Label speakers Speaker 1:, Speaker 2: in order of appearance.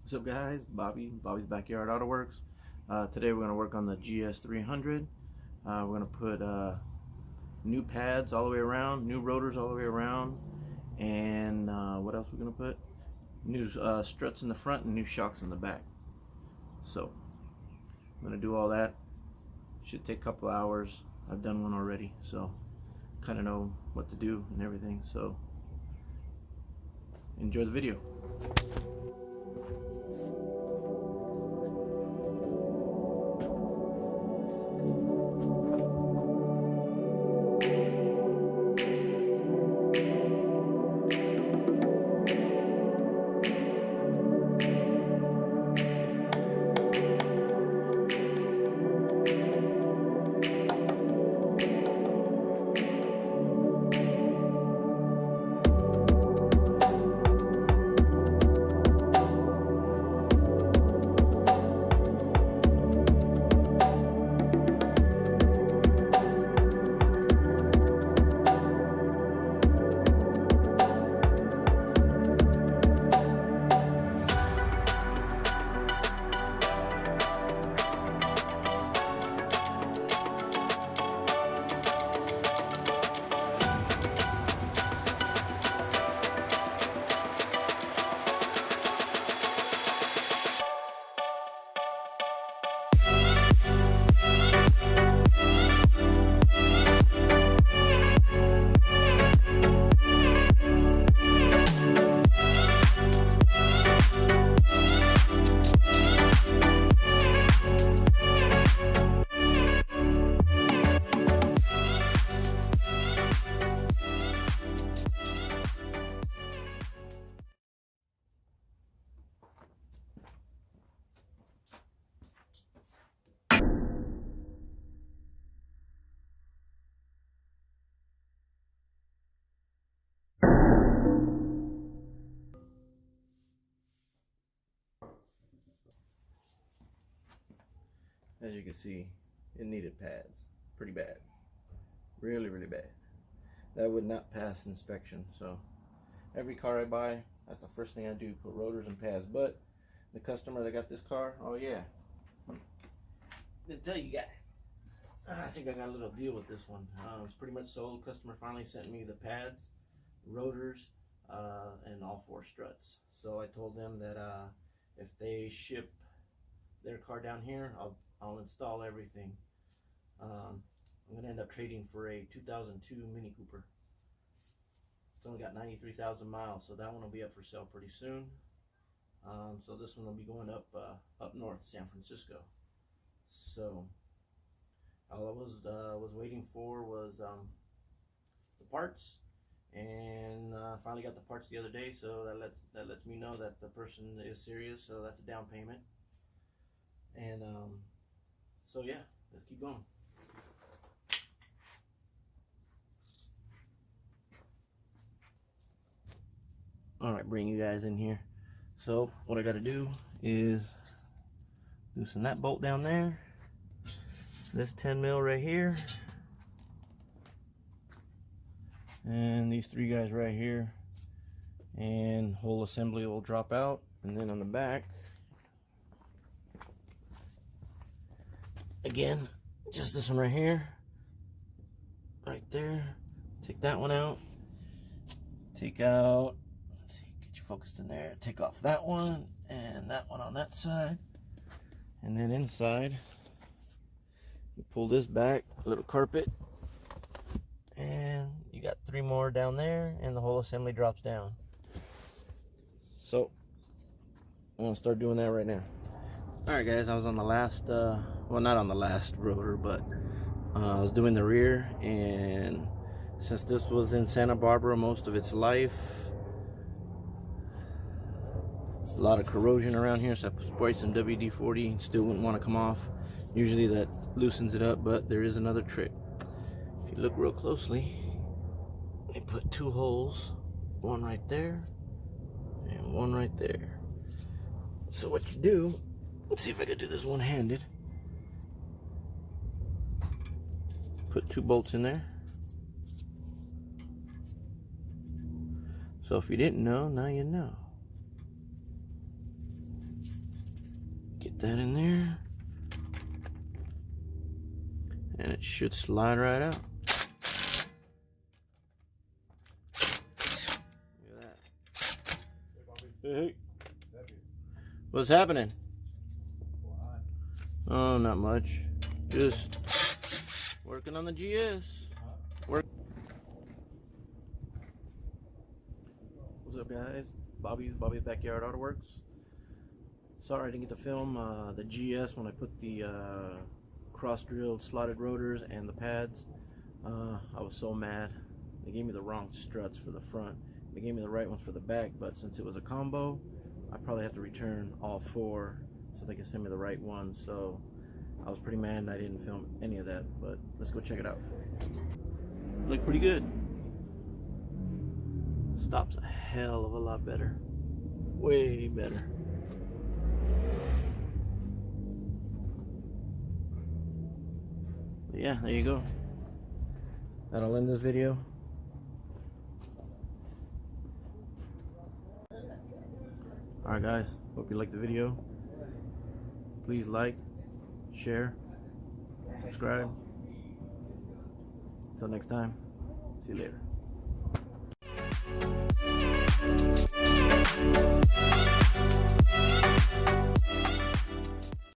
Speaker 1: What's up, guys? Bobby's Backyard Auto Works. Today we're going to work on the GS300. We're going to put new pads all the way around, new rotors all the way around, and what else we're going to put? New struts in the front and new shocks in the back. So I'm going to do all that. Should take a couple hours. I've done one already, so kind of know what to do and everything. So enjoy the video. As you can see, it needed pads pretty bad, really bad. That would not pass inspection. So every car I buy, that's the first thing I do, put rotors and pads. But the customer that got this car, oh yeah, didn't tell you guys, I think I got a little deal with this one. It's pretty much sold. Customer finally sent me the pads, rotors, and all 4 struts. So I told them that if they ship their car down here, I'll install everything. I'm gonna end up trading for a 2002 Mini Cooper. It's only got 93,000 miles, so that one will be up for sale pretty soon. So this one will be going up north, San Francisco. So all I was waiting for was the parts, and finally got the parts the other day. So that lets me know that the person is serious. So that's a down payment. And so yeah, let's keep going. All right, bring you guys in here. So what I got to do is loosen that bolt down there, this 10 mil right here, and these 3 guys right here, and whole assembly will drop out. And then on the back, again, just this one right here, right there. Take that one out. Take out, let's see, get you focused in there. Take off that one and that one on that side. And then inside, you pull this back, a little carpet, and you got 3 more down there, and the whole assembly drops down. So I'm gonna start doing that right now. Alright guys, I was on the last, well, not on the last rotor, but I was doing the rear, and since this was in Santa Barbara most of its life, a lot of corrosion around here, so I sprayed some WD-40. Still wouldn't want to come off. Usually that loosens it up, but there is another trick. If you look real closely, they put 2 holes, one right there and one right there. So what you do, let's see if I could do this one-handed. Put 2 bolts in there. So if you didn't know, now you know. that in there. And it should slide right out. Look at that. Hey. What's happening? Oh, not much. Just working on the GS. What's up, guys? Bobby's Backyard Auto Works. Sorry I didn't get to film the GS when I put the cross-drilled slotted rotors and the pads. I was so mad. They gave me the wrong struts for the front. They gave me the right ones for the back, but since it was a combo, I probably have to return all 4 so they can send me the right ones. So I was pretty mad and I didn't film any of that, but let's go check it out. Look pretty good. Stops a hell of a lot better. Way better. But yeah, there you go. That'll end this video. Alright guys, hope you liked the video. Please like, share, subscribe. Until next time, see you later.